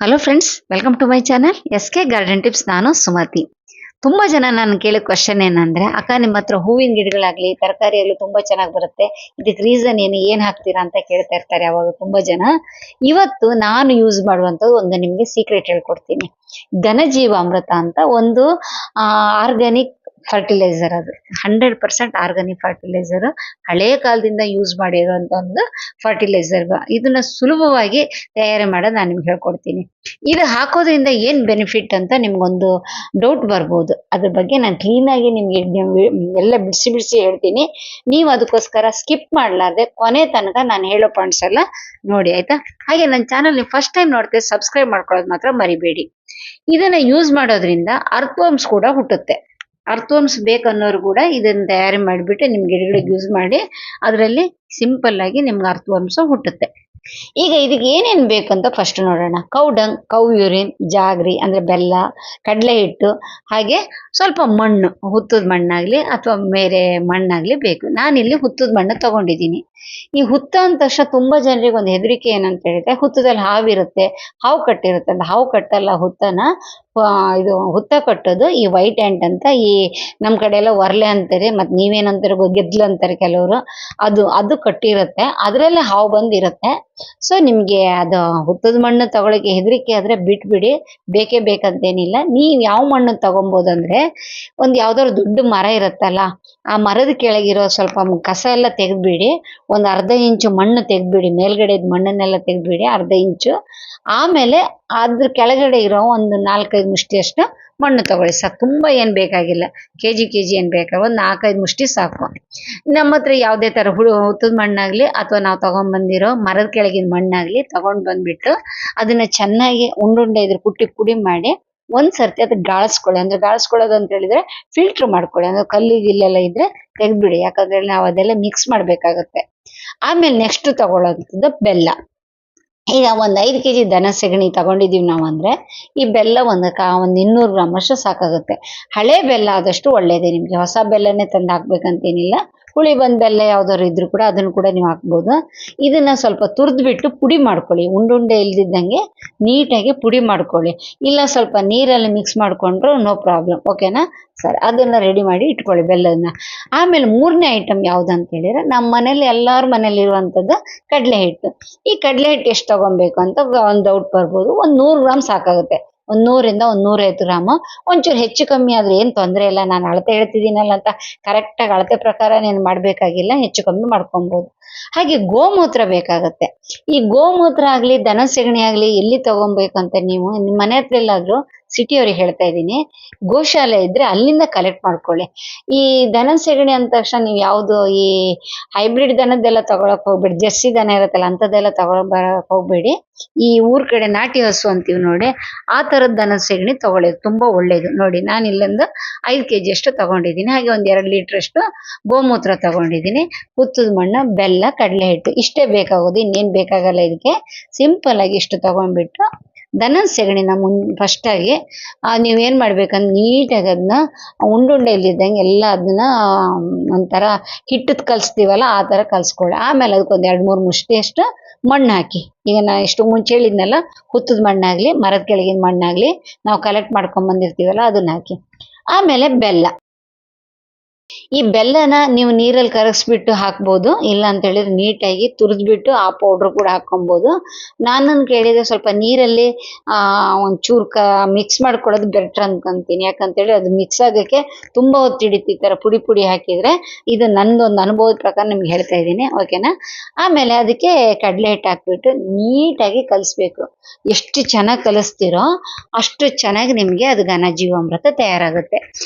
Hello friends, welcome to my channel SK garden tips. ನಾನು ಸುಮತಿ. ತುಂಬಾ ಜನ ನಾನು ಕೇಳೋ ಕ್ವಶನ್ ಏನಂದ್ರೆ, ಅಕ್ಕ ನಿಮ್ಮ ಹತ್ರ ಹೂವಿನ ಗಿಡಗಳಾಗ್ಲಿ ತರಕಾರಿಯಾಗ್ಲಿ ತುಂಬಾ ಚೆನ್ನಾಗಿ ಬರುತ್ತೆ, ಇದಕ್ಕೆ ರೀಸನ್ ಏನು, ಏನ್ ಹಾಕ್ತೀರಾ ಅಂತ ಕೇಳ್ತಾ ಇರ್ತಾರೆ ಅವಾಗ ತುಂಬಾ ಜನ. ಇವತ್ತು ನಾನು ಯೂಸ್ ಮಾಡುವಂತದ್ದು ಒಂದು ನಿಮ್ಗೆ ಸೀಕ್ರೆಟ್ ಹೇಳ್ಕೊಡ್ತೀನಿ. ಘನಜೀವಾಮೃತ ಅಂತ ಒಂದು ಆರ್ಗ್ಯಾನಿಕ್ ಫರ್ಟಿಲೈಸರ್. ಅದು 100% ಆರ್ಗಾನಿಕ್ ಫರ್ಟಿಲೈಸರ್. ಹಳೆ ಕಾಲದಿಂದ ಯೂಸ್ ಮಾಡಿರುವಂತ ಒಂದು ಫರ್ಟಿಲೈಸರ್. ಇದನ್ನ ಸುಲಭವಾಗಿ ತಯಾರಿ ಮಾಡೋದು ನಾನು ನಿಮ್ಗೆ ಹೇಳ್ಕೊಡ್ತೀನಿ. ಇದು ಹಾಕೋದ್ರಿಂದ ಏನ್ ಬೆನಿಫಿಟ್ ಅಂತ ನಿಮ್ಗೊಂದು ಡೌಟ್ ಬರ್ಬೋದು. ಅದ್ರ ಬಗ್ಗೆ ನಾನು ಕ್ಲೀನ್ ಆಗಿ ನಿಮ್ಗೆ ಎಲ್ಲ ಬಿಡಿಸಿ ಬಿಡಿಸಿ ಹೇಳ್ತೀನಿ. ನೀವು ಅದಕ್ಕೋಸ್ಕರ ಸ್ಕಿಪ್ ಮಾಡ್ಲಾರ್ದೆ ಕೊನೆ ತನಕ ನಾನು ಹೇಳೋ ಪಾಯಿಂಟ್ಸ್ ಎಲ್ಲ ನೋಡಿ, ಆಯ್ತಾ? ಹಾಗೆ ನನ್ನ ಚಾನಲ್ ನೀವು ಫಸ್ಟ್ ಟೈಮ್ ನೋಡ್ತೀವಿ, ಸಬ್ಸ್ಕ್ರೈಬ್ ಮಾಡ್ಕೊಳ್ಳೋದು ಮಾತ್ರ ಮರಿಬೇಡಿ. ಇದನ್ನ ಯೂಸ್ ಮಾಡೋದ್ರಿಂದ ಅರ್ಥವರ್ಮ್ಸ್ ಕೂಡ ಹುಟ್ಟುತ್ತೆ. ಅರ್ಥವರ್ಮ್ಸ್ ಬೇಕನ್ನೋರು ಕೂಡ ಇದನ್ನ ತಯಾರಿ ಮಾಡಿಬಿಟ್ಟು ನಿಮ್ ಗಿಡಗಳಿಗೆ ಯೂಸ್ ಮಾಡಿ, ಅದರಲ್ಲಿ ಸಿಂಪಲ್ ಆಗಿ ನಿಮ್ಗೆ ಅರ್ಥವರ್ಮ್ಸ್ ಹುಟ್ಟುತ್ತೆ. ಈಗ ಇದಕ್ಕೆ ಏನೇನ್ ಬೇಕಂತ ಫಸ್ಟ್ ನೋಡೋಣ. Cow dung, cow urine, jaggery ಅಂದ್ರೆ ಬೆಲ್ಲ, ಕಡಲೆ ಹಿಟ್ಟು, ಹಾಗೆ ಸ್ವಲ್ಪ ಮಣ್ಣು, ಹುತ್ತದ ಮಣ್ಣಾಗ್ಲಿ ಅಥವಾ ಬೇರೆ ಮಣ್ಣಾಗ್ಲಿ ಬೇಕು. ನಾನಿಲ್ಲಿ ಹುತ್ತದ ಮಣ್ಣು ತಗೊಂಡಿದ್ದೀನಿ. ಈ ಹುತ್ತ ಅಂದ ತಕ್ಷಣ ತುಂಬಾ ಜನರಿಗೆ ಒಂದು ಹೆದರಿಕೆ ಏನಂತ ಹೇಳಿದ್ರೆ, ಹುತ್ತದಲ್ಲಿ ಹಾವಿರುತ್ತೆ, ಹಾವು ಕಟ್ಟಿರುತ್ತೆ ಅಂತ. ಹಾವು ಕಟ್ಟಲ್ಲ ಹುತ್ತನ. ಇದು ಹುತ್ತ ಕಟ್ಟೋದು ಈ ವೈಟ್ ಆ್ಯಂಟ್ ಅಂತ, ಈ ನಮ್ ಕಡೆ ಎಲ್ಲ ಒರ್ಲೆ ಅಂತಾರೆ, ಮತ್ ನೀವೇನಂತಾರೆ ಗೆದ್ಲು ಅಂತಾರೆ ಕೆಲವರು. ಅದು ಕಟ್ಟಿರುತ್ತೆ, ಅದ್ರಲ್ಲೇ ಹಾವು ಬಂದಿರುತ್ತೆ. ಸೊ ನಿಮ್ಗೆ ಅದು ಹುತ್ತದ ಮಣ್ಣು ತಗೊಳಕ್ಕೆ ಹೆದರಿಕೆ ಆದ್ರೆ ಬಿಟ್ಬಿಡಿ, ಬೇಕೇ ಬೇಕಂತೇನಿಲ್ಲ. ನೀವ್ ಯಾವ ಮಣ್ಣು ತಗೊಬೋದಂದ್ರೆ, ಒಂದ್ ಯಾವ್ದಾದ್ರು ದೊಡ್ಡ ಮರ ಇರುತ್ತಲ್ಲ, ಆ ಮರದ ಕೆಳಗಿರೋ ಸ್ವಲ್ಪ ಕಸ ಎಲ್ಲ ತೆಗೆದ್ಬಿಡಿ. ಒಂದ್ ಅರ್ಧ ಇಂಚು ಮಣ್ಣು ತೆಗೆದ್ಬಿಡಿ, ಮೇಲ್ಗಡೆ ಮಣ್ಣನ್ನೆಲ್ಲ ತೆಗೆದ್ಬಿಡಿ ಅರ್ಧ ಇಂಚು. ಆಮೇಲೆ ಅದ್ರ ಕೆಳಗಡೆ ಇರೋ ಒಂದು 4-5 ಮುಷ್ಟಿಯಷ್ಟು ಮಣ್ಣು ತಗೊಳ್ಳಿ, ಸಾಕು. ತುಂಬಾ ಏನ್ ಬೇಕಾಗಿಲ್ಲ, ಕೆಜಿ ಏನ್ ಬೇಕಾಗ, ಒಂದ್ 4-5 ಮುಷ್ಟಿ ಸಾಕು. ನಮ್ಮ ಹತ್ರ ಯಾವ್ದೇ ತರ ಹುತ್ತದ ಮಣ್ಣಾಗ್ಲಿ ಅಥವಾ ನಾವು ತಗೊಂಡ್ಬಂದಿರೋ ಮರದ ಕೆಳಗಿನ ಮಣ್ಣಾಗ್ಲಿ ತಗೊಂಡ್ ಬಂದ್ಬಿಟ್ಟು ಅದನ್ನ ಚೆನ್ನಾಗಿ ಉಂಡುಂಡೆ ಇದ್ರ ಪುಡಿ ಮಾಡಿ ಒಂದ್ ಸರ್ತಿ ಅದಕ್ಕೆ ಗಾಳಿಸ್ಕೊಳ್ಳಿ. ಅಂದ್ರೆ ಗಾಳಿಸ್ಕೊಳ್ಳೋದು ಅಂತ ಹೇಳಿದ್ರೆ ಫಿಲ್ಟರ್ ಮಾಡ್ಕೊಳ್ಳಿ. ಅಂದ್ರೆ ಕಲ್ಲು ಗಿಲ್ಲೆಲ್ಲ ಇದ್ರೆ ತೆಗ್ದ್ಬಿಡಿ, ಯಾಕಂದ್ರೆ ನಾವು ಅದೆಲ್ಲ ಮಿಕ್ಸ್ ಮಾಡ್ಬೇಕಾಗತ್ತೆ. ಆಮೇಲೆ ನೆಕ್ಸ್ಟ್ ತಗೊಳ್ಳೋದು ಬೆಲ್ಲ. ಈಗ ಒಂದ್ 5 ಕೆಜಿ ದನ ಸೆಗಣಿ ತಗೊಂಡಿದೀವಿ ನಾವು ಅಂದ್ರೆ, ಈ ಬೆಲ್ಲ ಒಂದ್ 200 ಗ್ರಾಮ್ ಅಷ್ಟು ಸಾಕಾಗುತ್ತೆ. ಹಳೆ ಬೆಲ್ಲ ಆದಷ್ಟು ಒಳ್ಳೇದೇ. ನಿಮ್ಗೆ ಹೊಸ ಬೆಲ್ಲನೇ ತಂದು ಹಾಕ್ಬೇಕಂತೇನಿಲ್ಲ. ಹುಳಿ ಬಂದ್ ಬೆಲ್ಲ ಯಾವ್ದಾದ್ರು ಇದ್ರು ಕೂಡ ಅದನ್ನು ಕೂಡ ನೀವು ಹಾಕ್ಬೋದು. ಇದನ್ನ ಸ್ವಲ್ಪ ತುರ್ದ್ಬಿಟ್ಟು ಪುಡಿ ಮಾಡ್ಕೊಳ್ಳಿ, ಉಂಡುಂಡೆ ಇಲ್ದಿದ್ದಂಗೆ ನೀಟಾಗಿ ಪುಡಿ ಮಾಡ್ಕೊಳ್ಳಿ. ಇಲ್ಲ ಸ್ವಲ್ಪ ನೀರಲ್ಲಿ ಮಿಕ್ಸ್ ಮಾಡ್ಕೊಂಡ್ರು ನೋ ಪ್ರಾಬ್ಲಮ್, ಓಕೆನಾ ಸರ್? ಅದನ್ನ ರೆಡಿ ಮಾಡಿ ಇಟ್ಕೊಳ್ಳಿ ಬೆಲ್ಲದನ್ನ. ಆಮೇಲೆ 3ನೇ ಐಟಮ್ ಯಾವ್ದಂತ ಹೇಳಿದ್ರೆ, ನಮ್ಮ ಮನೇಲಿ ಎಲ್ಲಾರ ಮನೇಲಿ ಇರುವಂತದ್ದು ಕಡಲೆ ಹಿಟ್ಟು. ಈ ಕಡಲೆ ಹಿಟ್ಟು ಎಷ್ಟು ತಗೊಬೇಕು ಅಂತ ಒಂದ್ ಡೌಟ್ ಬರ್ಬೋದು. ಒಂದ್ 100 ಗ್ರಾಮ್ ಸಾಕಾಗುತ್ತೆ. ಒಂದ್ 100ರಿಂದ 150 ಗ್ರಾಮ್. ಒಂಚೂರು ಹೆಚ್ಚು ಕಮ್ಮಿ ಆದ್ರೆ ಏನ್ ತೊಂದ್ರೆ ಇಲ್ಲ. ನಾನು ಅಳತೆ ಹೇಳ್ತಿದ್ದೀನಲ್ಲ ಅಂತ ಕರೆಕ್ಟ್ ಆಗಿ ಅಳತೆ ಪ್ರಕಾರ ನೀನು ಮಾಡ್ಬೇಕಾಗಿಲ್ಲ, ಹೆಚ್ಚು ಕಮ್ಮಿ ಮಾಡ್ಕೊಬಹುದು. ಹಾಗೆ ಗೋಮೂತ್ರ ಬೇಕಾಗತ್ತೆ. ಈ ಗೋಮೂತ್ರ ಆಗ್ಲಿ ದನ ಸೆಗಣಿ ಆಗ್ಲಿ ಎಲ್ಲಿ ತಗೊಬೇಕಂತ, ನೀವು ನಿಮ್ ಮನೆ ಹತ್ರ ಎಲ್ಲಾದ್ರೂ, ಸಿಟಿ ಅವ್ರಿಗೆ ಹೇಳ್ತಾ ಇದ್ದೀನಿ, ಗೋಶಾಲೆ ಇದ್ರೆ ಅಲ್ಲಿಂದ ಕಲೆಕ್ಟ್ ಮಾಡ್ಕೊಳ್ಳಿ. ಈ ದನ ಸೆಗಣಿ ಅಂದ ತಕ್ಷಣ ನೀವು ಯಾವ್ದು ಈ ಹೈಬ್ರಿಡ್ ದನದ್ದೆಲ್ಲ ತಗೊಳಕ್ ಹೋಗ್ಬೇಡಿ. ಜರ್ಸಿ ದನ ಇರುತ್ತಲ್ಲ ಅಂತದೆಲ್ಲ ಬರಕ್ ಹೋಗ್ಬೇಡಿ. ಈ ಊರ್ ಕಡೆ ನಾಟಿ ಹಸು ಅಂತೀವಿ ನೋಡಿ, ಆ ತರದ ದನದ ಸೆಗಣಿ ತಗೊಳ್ಳೋದು ತುಂಬಾ ಒಳ್ಳೇದು. ನೋಡಿ, ನಾನು ಇಲ್ಲಿಂದ 5 ಕೆಜಿ ಅಷ್ಟು ತಗೊಂಡಿದ್ದೀನಿ. ಹಾಗೆ ಒಂದ್ 2 ಲೀಟರ್ ಅಷ್ಟು ಗೋಮೂತ್ರ ತಗೊಂಡಿದ್ದೀನಿ. ಹುತ್ತದ ಮಣ್ಣು, ಬೆಲ್ಲ, ಕಡಲೆ ಹಿಟ್ಟು ಇಷ್ಟೇ ಬೇಕಾಗೋದು, ಇನ್ನೇನ್ ಬೇಕಾಗಲ್ಲ ಇದಕ್ಕೆ. ಸಿಂಪಲ್ ಆಗಿ ಇಷ್ಟು ತಗೊಂಡ್ಬಿಟ್ಟು ದನದ ಸೆಗಣಿನ ಫಸ್ಟ್ ಆಗಿ ನೀವೇನ್ ಮಾಡ್ಬೇಕಂದ್ರೆ ನೀಟಾಗಿ ಅದನ್ನ ಉಂಡುಂಡೆ ಇಲ್ದಿದ್ದಂಗೆ ಎಲ್ಲ ಅದನ್ನ ಒಂಥರ ಹಿಟ್ಟದ್ ಕಲ್ಸ್ತೀವಲ್ಲ ಆ ತರ ಕಲ್ಸ್ಕೊಳ್ಳಿ. ಆಮೇಲೆ ಅದಕ್ಕೊಂದ್ 2-3 ಮುಷ್ಟಿ ಅಷ್ಟು ಮಣ್ಣು ಹಾಕಿ. ಈಗ ನಾ ಇಷ್ಟು ಮುಂಚೆ ಹೇಳಿದ್ನಲ್ಲ, ಹುತ್ತದ ಮಣ್ಣಾಗ್ಲಿ ಮರದ ಕೆಳಗಿನ ಮಣ್ಣಾಗ್ಲಿ ನಾವು ಕಲೆಕ್ಟ್ ಮಾಡ್ಕೊಂಡ್ ಬಂದಿರ್ತೀವಲ್ಲ ಅದನ್ನ ಹಾಕಿ. ಆಮೇಲೆ ಬೆಲ್ಲ. ಈ ಬೆಲ್ಲನ ನೀವು ನೀರಲ್ಲಿ ಕರಗಿಸ್ಬಿಟ್ಟು ಹಾಕ್ಬೋದು, ಇಲ್ಲ ಅಂತ ಹೇಳಿದ್ರೆ ನೀಟಾಗಿ ತುರಿದ್ಬಿಟ್ಟು ಆ ಪೌಡರ್ ಕೂಡ ಹಾಕೊಬಹುದು. ನಾನನ್ ಕೇಳಿದ್ರೆ ಸ್ವಲ್ಪ ನೀರಲ್ಲಿ ಒಂಚೂರು ಮಿಕ್ಸ್ ಮಾಡ್ಕೊಳ್ಳೋದು ಬೆಟರ್ ಅನ್ಕೊಂತೀನಿ. ಯಾಕಂತೇಳಿ ಅದು ಮಿಕ್ಸ್ ಆಗಕ್ಕೆ ತುಂಬಾ ಹೊತ್ತು ಹಿಡಿತು. ಈ ತರ ಪುಡಿ ಹಾಕಿದ್ರೆ, ಇದು ನಂದೊಂದು ಅನುಭವದ ಪ್ರಕಾರ ನಿಮ್ಗೆ ಹೇಳ್ತಾ ಇದ್ದೀನಿ, ಓಕೆನಾ? ಆಮೇಲೆ ಅದಕ್ಕೆ ಕಡಲೆ ಹಿಟ್ಟು ಹಾಕ್ಬಿಟ್ಟು ನೀಟಾಗಿ ಕಲಿಸ್ಬೇಕು. ಎಷ್ಟು ಚೆನ್ನಾಗಿ ಕಲಿಸ್ತೀರೋ ಅಷ್ಟು ಚೆನ್ನಾಗಿ ನಿಮ್ಗೆ ಅದು ಘನಜೀವಾಮೃತ ತಯಾರಾಗುತ್ತೆ.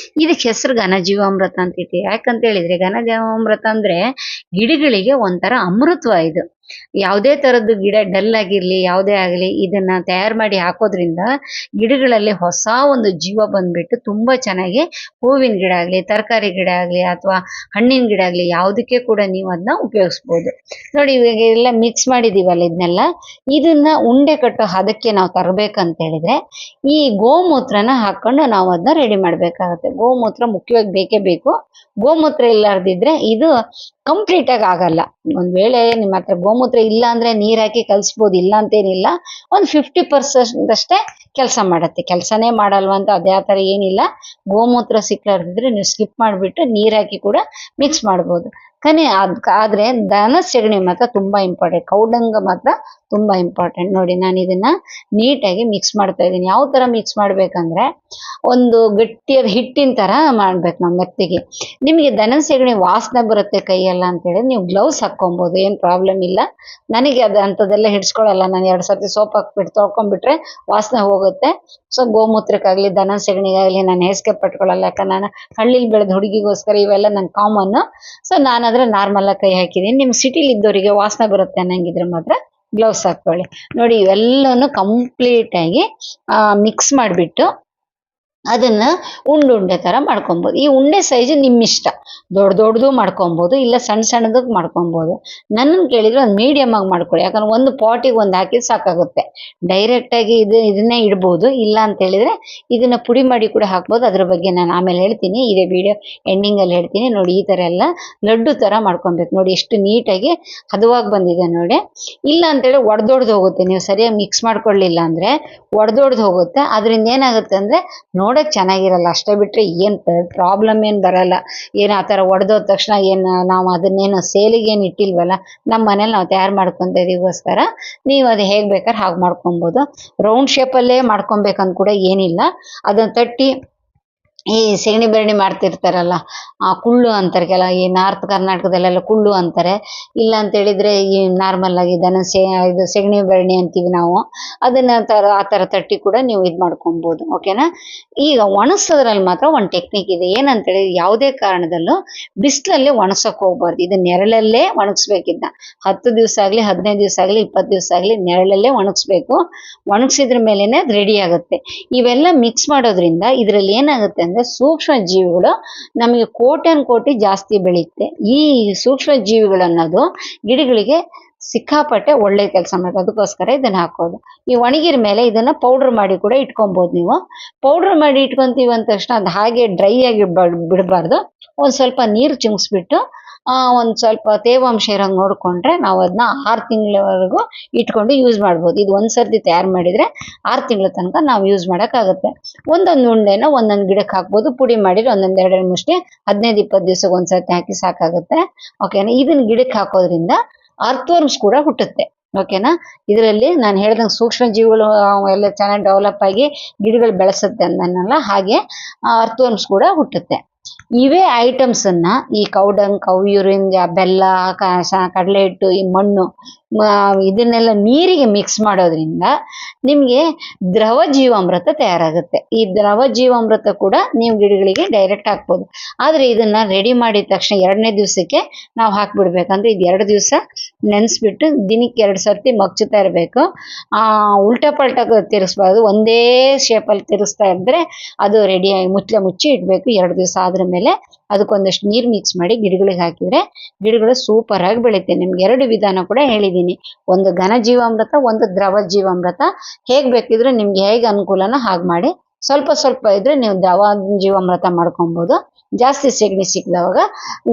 ಇದಕ್ಕೆ ಹೆಸರು ಘನಜೀವಾಮೃತ ಅಂತ ಇಟ್ಟು. ಯಾಕಂತ ಹೇಳಿದ್ರೆ ಘನಜೀವಾಮೃತ ಅಂದ್ರೆ ಗಿಡಗಳಿಗೆ ಒಂಥರ ಅಮೃತವ ಇದು. ಯಾವುದೇ ತರದ್ದು ಗಿಡ ಡಲ್ ಆಗಿರ್ಲಿ ಯಾವುದೇ ಆಗ್ಲಿ, ಇದನ್ನ ತಯಾರು ಮಾಡಿ ಹಾಕೋದ್ರಿಂದ ಗಿಡಗಳಲ್ಲಿ ಹೊಸ ಒಂದು ಜೀವ ಬಂದ್ಬಿಟ್ಟು ತುಂಬಾ ಚೆನ್ನಾಗಿ ಹೂವಿನ ಗಿಡ ಆಗ್ಲಿ, ತರಕಾರಿ ಗಿಡ ಆಗ್ಲಿ ಅಥವಾ ಹಣ್ಣಿನ ಗಿಡ ಆಗ್ಲಿ ಯಾವುದಕ್ಕೆ ಕೂಡ ನೀವು ಅದನ್ನ ಉಪಯೋಗಿಸ್ಬೋದು. ನೋಡಿ, ಇವಾಗ ಎಲ್ಲ ಮಿಕ್ಸ್ ಮಾಡಿದೀವಲ್ಲ ಇದನ್ನೆಲ್ಲ, ಇದನ್ನ ಉಂಡೆ ಕಟ್ಟೋ ಹದಕ್ಕೆ ನಾವು ತರಬೇಕಂತ ಹೇಳಿದ್ರೆ ಈ ಗೋಮೂತ್ರನ ಹಾಕೊಂಡು ನಾವು ಅದನ್ನ ರೆಡಿ ಮಾಡ್ಬೇಕಾಗತ್ತೆ. ಗೋಮೂತ್ರ ಮುಖ್ಯವಾಗಿ ಬೇಕೇ ಬೇಕು. ಗೋಮೂತ್ರ ಇಲ್ಲಾರ್ದಿದ್ರೆ ಇದು ಕಂಪ್ಲೀಟಾಗಿ ಆಗಲ್ಲ. ಒಂದು ವೇಳೆ ನಿಮ್ಮ ಹತ್ರ ಗೋಮೂತ್ರ ಇಲ್ಲ ಅಂದರೆ ನೀರು ಹಾಕಿ ಕಲಿಸ್ಬೋದು, ಇಲ್ಲ ಅಂತೇನಿಲ್ಲ. ಒಂದು 50% ಅಷ್ಟೇ ಕೆಲಸ ಮಾಡುತ್ತೆ. ಕೆಲಸನೇ ಮಾಡಲ್ವಾ ಅಂತ ಅದೇ ಆ ಥರ ಏನಿಲ್ಲ. ಗೋಮೂತ್ರ ಸಿಕ್ಲಾರ್ದಿದ್ರೆ ನೀವು ಸ್ಕಿಪ್ ಮಾಡಿಬಿಟ್ಟು ನೀರು ಹಾಕಿ ಕೂಡ ಮಿಕ್ಸ್ ಮಾಡ್ಬೋದು. ಆದರೆ ದನ ಸೆಗಣಿ ಮಾತ್ರ ತುಂಬ ಇಂಪಾರ್ಟೆಂಟ್. ಕೌಡಂಗ ಮಾತ್ರ ತುಂಬ ಇಂಪಾರ್ಟೆಂಟ್. ನೋಡಿ ನಾನು ಇದನ್ನು ನೀಟಾಗಿ ಮಿಕ್ಸ್ ಮಾಡ್ತಾ ಇದ್ದೀನಿ. ಯಾವ ಥರ ಮಿಕ್ಸ್ ಮಾಡಬೇಕಂದ್ರೆ ಒಂದು ಗಟ್ಟಿಯಾದ ಹಿಟ್ಟಿನ ಥರ ಮಾಡ್ಬೇಕು ನಾವು ಮೆತ್ತಗೆ. ನಿಮಗೆ ದನದ ಸೆಗಣಿ ವಾಸನೆ ಬರುತ್ತೆ ಕೈಯೆಲ್ಲ ಅಂತೇಳಿ ನೀವು ಗ್ಲೌಸ್ ಹಾಕ್ಕೊಬೋದು, ಏನು ಪ್ರಾಬ್ಲಮ್ ಇಲ್ಲ. ನನಗೆ ಅದು ಅಂಥದ್ದೆಲ್ಲ ಹಿಡಿಸ್ಕೊಳ್ಳಲ್ಲ. ನಾನು 2 ಸರ್ತಿ ಸೋಪ್ ಹಾಕ್ಬಿಟ್ಟು ತೊಳ್ಕೊಂಡ್ಬಿಟ್ರೆ ವಾಸನೆ ಹೋಗುತ್ತೆ. ಸೊ ಗೋಮೂತ್ರಕ್ಕಾಗಲಿ ದನದ ಸೆಗಣಿಗಾಗಲಿ ನಾನು ಹೇಸಿಗೆ ಪಟ್ಕೊಳ್ಳಲ್ಲ. ಯಾಕಂದ್ರೆ ನಾನು ಹಳ್ಳಿಲಿ ಬೆಳೆದ ಹುಡುಗಿಗೋಸ್ಕರ ಇವೆಲ್ಲ ನನ್ನ ಕಾಮನ್ನು. ಸೊ ನಾನಾದರೆ ನಾರ್ಮಲಾಗಿ ಕೈ ಹಾಕಿದ್ದೀನಿ. ನಿಮ್ಮ ಸಿಟಿಲಿ ಇದ್ದವರಿಗೆ ವಾಸನೆ ಬರುತ್ತೆ ಅನ್ನಂಗಿದ್ರೆ ಮಾತ್ರ ಗ್ಲೌಸ್ ಹಾಕ್ಕೊಳ್ಳಿ. ನೋಡಿ ಇವೆಲ್ಲನೂ ಕಂಪ್ಲೀಟಾಗಿ ಮಿಕ್ಸ್ ಮಾಡಿಬಿಟ್ಟು ಅದನ್ನ ಉಂಡೆ ಥರ ಮಾಡ್ಕೊಬೋದು. ಈ ಉಂಡೆ ಸೈಜ್ ನಿಮ್ಮಿಷ್ಟ. ದೊಡ್ಡದು ಮಾಡ್ಕೊಬೋದು, ಇಲ್ಲ ಸಣ್ಣ ಸಣ್ಣದಕ್ಕೆ ಮಾಡ್ಕೊಬೋದು. ನನ್ನನ್ನು ಕೇಳಿದ್ರೆ ಒಂದು ಮೀಡಿಯಮ್ ಆಗಿ ಮಾಡ್ಕೊಳ್ಳಿ. ಯಾಕಂದ್ರೆ ಒಂದು ಪಾಟಿಗೆ ಒಂದು ಹಾಕಿದ್ರೆ ಸಾಕಾಗುತ್ತೆ. ಡೈರೆಕ್ಟಾಗಿ ಇದನ್ನೇ ಇಡ್ಬೋದು. ಇಲ್ಲ ಅಂತ ಹೇಳಿದ್ರೆ ಇದನ್ನ ಪುಡಿ ಮಾಡಿ ಕೂಡ ಹಾಕ್ಬೋದು. ಅದ್ರ ಬಗ್ಗೆ ನಾನು ಆಮೇಲೆ ಹೇಳ್ತೀನಿ, ಇದೇ ವಿಡಿಯೋ ಎಂಡಿಂಗಲ್ಲಿ ಹೇಳ್ತೀನಿ. ನೋಡಿ ಈ ಥರ ಎಲ್ಲ ಲಡ್ಡು ಥರ ಮಾಡ್ಕೊಬೇಕು. ನೋಡಿ ಎಷ್ಟು ನೀಟಾಗಿ ಹದವಾಗಿ ಬಂದಿದೆ ನೋಡಿ. ಇಲ್ಲ ಅಂತೇಳಿ ಒಡೆದೊಡ್ದು ಹೋಗುತ್ತೆ. ನೀವು ಸರಿಯಾಗಿ ಮಿಕ್ಸ್ ಮಾಡ್ಕೊಳ್ಳಿಲ್ಲ ಅಂದರೆ ಒಡೆದೊಡ್ದು ಹೋಗುತ್ತೆ. ಅದರಿಂದ ಏನಾಗುತ್ತೆ ಅಂದರೆ ನೋಡೋಕೆ ಚೆನ್ನಾಗಿರಲ್ಲ. ಅಷ್ಟೇ ಬಿಟ್ಟರೆ ಏನು ಪ್ರಾಬ್ಲಮ್ ಏನು ಬರಲ್ಲ. ಏನು ಆ ಥರ ಒಡೆದೋದ ತಕ್ಷಣ ಏನು ನಾವು ಅದನ್ನೇನು ಸೇಲಿಗೇನು ಇಟ್ಟಿಲ್ವಲ್ಲ, ನಮ್ಮ ಮನೇಲಿ ನಾವು ತಯಾರು ಮಾಡ್ಕೊತ ಇದೀಗೋಸ್ಕರ ನೀವು ಅದು ಹೇಗೆ ಬೇಕಾದ್ರೆ ಹಾಗೆ ಮಾಡ್ಕೊಬೋದು. ರೌಂಡ್ ಶೇಪಲ್ಲೇ ಮಾಡ್ಕೊಬೇಕಂತ ಕೂಡ ಏನಿಲ್ಲ. ಅದನ್ನು ತಟ್ಟಿ ಈ ಸೆಗಣಿ ಬೆರಣಿ ಮಾಡ್ತಿರ್ತಾರಲ್ಲ, ಕುಳ್ಳು ಅಂತಾರೆ ಈ ನಾರ್ತ್ ಕರ್ನಾಟಕದಲ್ಲೆಲ್ಲ ಕುಳ್ಳು ಅಂತಾರೆ. ಇಲ್ಲ ಅಂತ ಹೇಳಿದ್ರೆ ಈ ನಾರ್ಮಲ್ ಆಗಿ ಇದು ಸೆಗಣಿ ಬೆರಣಿ ಅಂತೀವಿ ನಾವು. ಅದನ್ನ ಆ ಥರ ತಟ್ಟಿ ಕೂಡ ನೀವು ಇದು ಮಾಡ್ಕೊಬೋದು. ಓಕೆನಾ. ಈಗ ಒಣಗಿಸೋದ್ರಲ್ಲಿ ಮಾತ್ರ ಒಂದು ಟೆಕ್ನಿಕ್ ಇದೆ. ಏನಂತೇಳಿ ಯಾವುದೇ ಕಾರಣದಲ್ಲೂ ಬಿಸಿಲಲ್ಲಿ ಒಣಸೋಕೆ ಹೋಗ್ಬಾರ್ದು. ಇದು ನೆರಳಲ್ಲೇ ಒಣಗಿಸ್ಬೇಕಿದ್ದ 10 ದಿವಸ ಆಗಲಿ 15 ದಿವಸ ಆಗಲಿ 20 ದಿವಸ ಆಗಲಿ ನೆರಳಲ್ಲೇ ಒಣಗಿಸ್ಬೇಕು. ಒಣಗಿಸಿದ್ರ ಮೇಲೇನೆ ಅದು ರೆಡಿ ಆಗುತ್ತೆ. ಇವೆಲ್ಲ ಮಿಕ್ಸ್ ಮಾಡೋದ್ರಿಂದ ಇದರಲ್ಲಿ ಏನಾಗುತ್ತೆ ಅಂದರೆ ಸೂಕ್ಷ್ಮ ಜೀವಿಗಳು ನಮಗೆ ಕೋಟಿ ಜಾಸ್ತಿ ಬೆಳೆಯುತ್ತೆ. ಈ ಸೂಕ್ಷ್ಮ ಜೀವಿಗಳನ್ನೋದು ಗಿಡಗಳಿಗೆ ಸಿಕ್ಕಾಪಟ್ಟೆ ಒಳ್ಳೆ ಕೆಲಸ ಮಾಡುತ್ತೆ. ಅದಕ್ಕೋಸ್ಕರ ಇದನ್ನ ಹಾಕೋದು. ಈ ಒಣಗಿರ ಮೇಲೆ ಇದನ್ನ ಪೌಡರ್ ಮಾಡಿ ಕೂಡ ಇಟ್ಕೊಬೋದು. ನೀವು ಪೌಡರ್ ಮಾಡಿ ಇಟ್ಕೊಂತೀವಿ ಅಂದ ತಕ್ಷಣ ಅದು ಹಾಗೆ ಡ್ರೈ ಆಗಿ ಬಿಡಬಾರ್ದು. ಒಂದು ಸ್ವಲ್ಪ ನೀರು ಚಿಮ್ಮಿಸ್ಬಿಟ್ಟು ಒಂದು ಸ್ವಲ್ಪ ತೇವಾಂಶ ಇರೋಂಗೆ ನೋಡಿಕೊಂಡ್ರೆ ನಾವು ಅದನ್ನ 6 ತಿಂಗಳವರೆಗೂ ಇಟ್ಕೊಂಡು ಯೂಸ್ ಮಾಡ್ಬೋದು. ಇದು ಒಂದು ಸರ್ತಿ ತಯಾರು ಮಾಡಿದರೆ 6 ತಿಂಗಳ ತನಕ ನಾವು ಯೂಸ್ ಮಾಡೋಕ್ಕಾಗುತ್ತೆ. ಒಂದೊಂದು ಉಂಡೆನ ಒಂದೊಂದು ಗಿಡಕ್ಕೆ ಹಾಕ್ಬೋದು. ಪುಡಿ ಮಾಡಿದ್ರೆ ಒಂದೊಂದು 2 ಮುಷ್ಟಿ 15-20 ದಿವಸಕ್ಕೆ ಒಂದು ಸರ್ತಿ ಹಾಕಿ ಸಾಕಾಗುತ್ತೆ. ಓಕೆನಾ. ಇದನ್ನ ಗಿಡಕ್ಕೆ ಹಾಕೋದ್ರಿಂದ ಅರ್ಥವರ್ಮ್ಸ್ ಕೂಡ ಹುಟ್ಟುತ್ತೆ. ಓಕೆನಾ. ಇದರಲ್ಲಿ ನಾನು ಹೇಳ್ದಂಗೆ ಸೂಕ್ಷ್ಮ ಜೀವಿಗಳು ಎಲ್ಲ ಚೆನ್ನಾಗಿ ಡೆವಲಪ್ ಆಗಿ ಗಿಡಗಳು ಬೆಳೆಸುತ್ತೆ ಅಂದನಲ್ಲ, ಹಾಗೆ ಅರ್ಥವರ್ಮ್ಸ್ ಕೂಡ ಹುಟ್ಟುತ್ತೆ. ಇವೇ ಐಟಮ್ಸನ್ನು ಈ ಕೌ ಯೂರಿನ್, ಬೆಲ್ಲ, ಕಡಲೆ ಹಿಟ್ಟು, ಈ ಮಣ್ಣು ಇದನ್ನೆಲ್ಲ ನೀರಿಗೆ ಮಿಕ್ಸ್ ಮಾಡೋದ್ರಿಂದ ನಿಮಗೆ ದ್ರವ ಜೀವಾಮೃತ ತಯಾರಾಗುತ್ತೆ. ಈ ದ್ರವ ಜೀವಾಮೃತ ಕೂಡ ನೀವು ಗಿಡಗಳಿಗೆ ಡೈರೆಕ್ಟ್ ಹಾಕ್ಬೋದು. ಆದರೆ ಇದನ್ನು ರೆಡಿ ಮಾಡಿದ ತಕ್ಷಣ 2ನೇ ದಿವಸಕ್ಕೆ ನಾವು ಹಾಕಿಬಿಡ್ಬೇಕಂದ್ರೆ ಇದು 2 ದಿವಸ ನೆನೆಸ್ಬಿಟ್ಟು ದಿನಕ್ಕೆ 2 ಸರ್ತಿ ಮಗ್ಚುತ್ತಾ ಇರಬೇಕು. ಉಲ್ಟಾ ಪಲ್ಟಾ ತಿರ್ಗಿಸ್ಬಾರ್ದು. ಒಂದೇ ಶೇಪಲ್ಲಿ ತಿರ್ಗಿಸ್ತಾ ಇದ್ದರೆ ಅದು ರೆಡಿಯಾಗಿ ಮುಚ್ಚಿ ಇಡಬೇಕು. 2 ದಿವಸ ಆದ್ರ ಮೇಲೆ ಅದಕ್ಕೊಂದಷ್ಟು ನೀರು ಮಿಕ್ಸ್ ಮಾಡಿ ಗಿಡಗಳಿಗೆ ಹಾಕಿದರೆ ಗಿಡಗಳು ಸೂಪರಾಗಿ ಬೆಳೆಯುತ್ತೆ. ನಿಮ್ಗೆ 2 ವಿಧಾನ ಕೂಡ ಹೇಳಿದ್ದೀನಿ. ಒಂದು ಘನ ಜೀವಾಮೃತ, ಒಂದು ದ್ರವ ಜೀವಾಮೃತ. ಹೇಗೆ ಬೇಕಿದ್ರೆ ನಿಮ್ಗೆ ಹೇಗೆ ಅನುಕೂಲನೋ ಹಾಗೆ ಮಾಡಿ. ಸ್ವಲ್ಪ ಇದ್ರೆ ನೀವು ದ್ರವ ಜೀವಾಮೃತ ಮಾಡ್ಕೊಬೋದು. ಜಾಸ್ತಿ ಸೆಗಣಿ ಸಿಕ್ಕಿದವಾಗ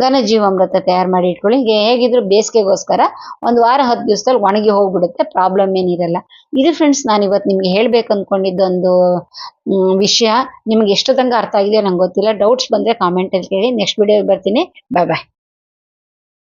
ಘನ ಜೀವಾಮೃತ ತಯಾರು ಮಾಡಿ ಇಟ್ಕೊಳ್ಳಿ. ಹೇಗಿದ್ರು ಬೇಸಿಗೆಗೋಸ್ಕರ 1 ವಾರ 10 ದಿವಸದಲ್ಲಿ ಒಣಗಿ ಹೋಗ್ಬಿಡುತ್ತೆ. ಪ್ರಾಬ್ಲಮ್ ಏನಿರಲ್ಲ. ಇದು ಫ್ರೆಂಡ್ಸ್ ನಾನು ಇವತ್ತು ನಿಮ್ಗೆ ಹೇಳ್ಬೇಕು ಅಂದ್ಕೊಂಡಿದ್ದೊಂದು ವಿಷಯ. ನಿಮ್ಗೆ ಎಷ್ಟು ತನಕ ಅರ್ಥ ಆಗಿದೆ ನಂಗೆ ಗೊತ್ತಿಲ್ಲ. ಡೌಟ್ಸ್ ಬಂದರೆ ಕಾಮೆಂಟಲ್ಲಿ ಕೇಳಿ. ನೆಕ್ಸ್ಟ್ ವಿಡಿಯೋಗೆ ಬರ್ತೀನಿ. ಬಾಯ್.